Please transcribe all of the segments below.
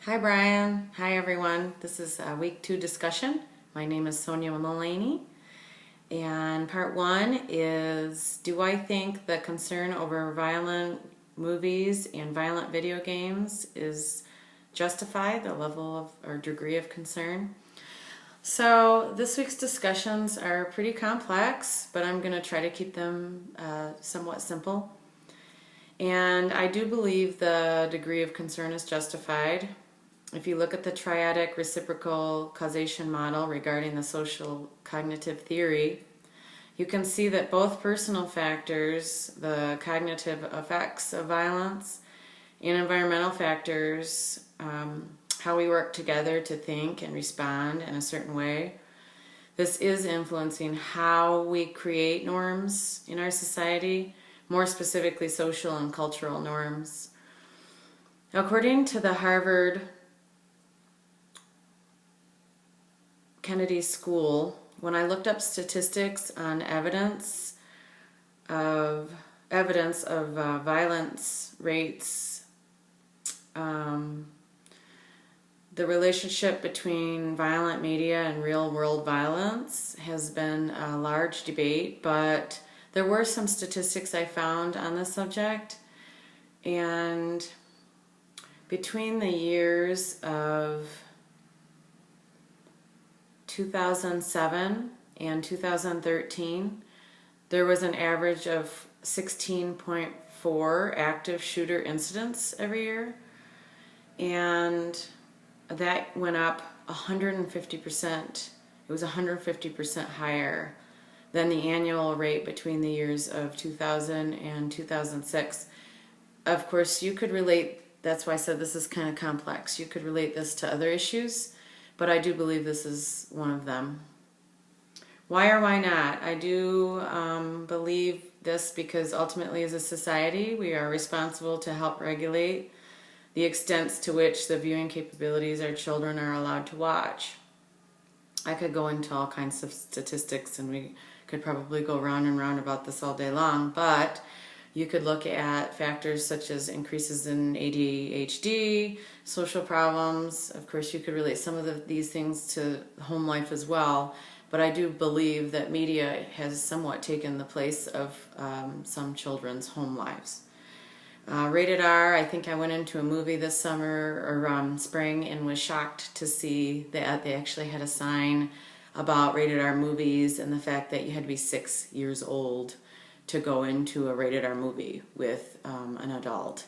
Hi Brian. Hi everyone. This is week 2 discussion. My name is Sonia Mullaney. And part 1 is, do I think the concern over violent movies and violent video games is justified, the level of or degree of concern? So this week's discussions are pretty complex, but I'm going to try to keep them somewhat simple. And I do believe the degree of concern is justified. If you look at the triadic reciprocal causation model regarding the social cognitive theory, you can see that both personal factors, the cognitive effects of violence, and environmental factors, how we work together to think and respond in a certain way, this is influencing how we create norms in our society, more specifically social and cultural norms. According to the Harvard Kennedy School, when I looked up statistics on evidence of violence rates, the relationship between violent media and real-world violence has been a large debate, but there were some statistics I found on this subject, and between the years of 2007 and 2013, there was an average of 16.4 active shooter incidents every year, and that went up 150%. It was 150% higher than the annual rate between the years of 2000 and 2006. Of course, you could relate, that's why I said this is kind of complex. You could relate this to other issues, but I do believe this is one of them. Why or why not? I do believe this because ultimately as a society we are responsible to help regulate the extents to which the viewing capabilities our children are allowed to watch. I could go into all kinds of statistics and we could probably go round and round about this all day long, but you could look at factors such as increases in ADHD, social problems. Of course, you could relate some of these things to home life as well, but I do believe that media has somewhat taken the place of some children's home lives. Rated R, I think I went into a movie this summer or spring and was shocked to see that they actually had a sign about rated R movies and the fact that you had to be 6 years old to go into a rated R movie with an adult.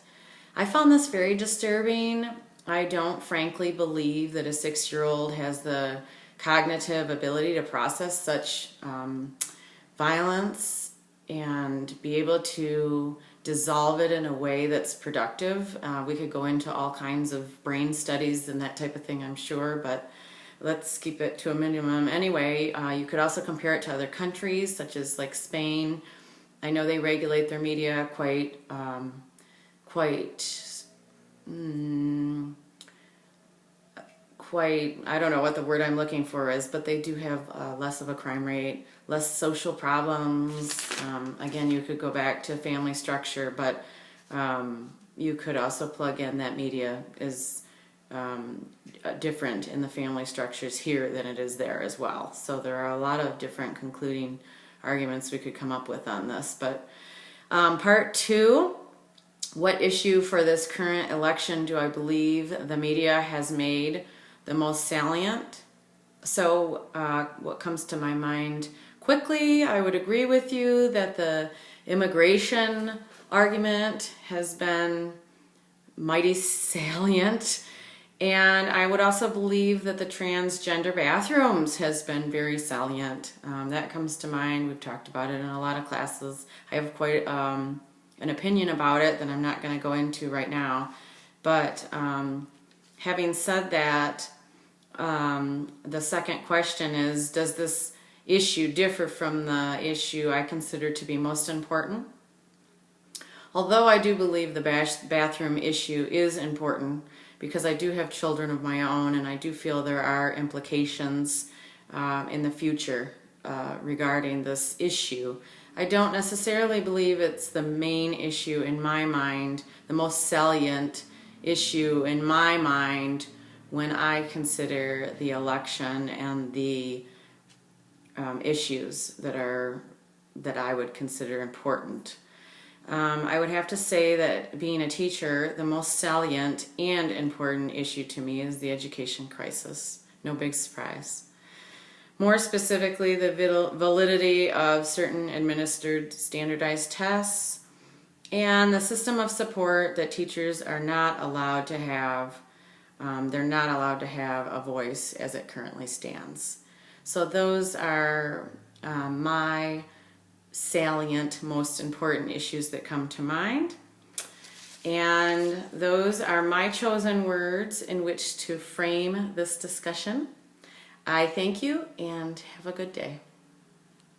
I found this very disturbing. I don't frankly believe that a 6-year-old has the cognitive ability to process such violence and be able to dissolve it in a way that's productive. We could go into all kinds of brain studies and that type of thing, I'm sure, but let's keep it to a minimum. Anyway, you could also compare it to other countries, such as like Spain. I know they regulate their media quite, I don't know what the word I'm looking for is, but they do have less of a crime rate, less social problems. Again, you could go back to family structure, but you could also plug in that media is different in the family structures here than it is there as well. So there are a lot of different concluding arguments we could come up with on this. But part 2, what issue for this current election do I believe the media has made the most salient? So what comes to my mind quickly, I would agree with you that the immigration argument has been mighty salient, and I would also believe that the transgender bathrooms has been very salient. That comes to mind. We've talked about it in a lot of classes. I have quite an opinion about it that I'm not going to go into right now, but having said that, the second question is, does this issue differ from the issue I consider to be most important? Although I do believe the bathroom issue is important because I do have children of my own and I do feel there are implications in the future regarding this issue. I don't necessarily believe it's the main issue in my mind, the most salient issue in my mind when I consider the election and the issues that I would consider important. I would have to say that being a teacher, the most salient and important issue to me is the education crisis. No big surprise. More specifically, the validity of certain administered standardized tests and the system of support that teachers are not allowed to have. They're not allowed to have a voice as it currently stands. So those are my salient, most important issues that come to mind. And those are my chosen words in which to frame this discussion. I thank you and have a good day.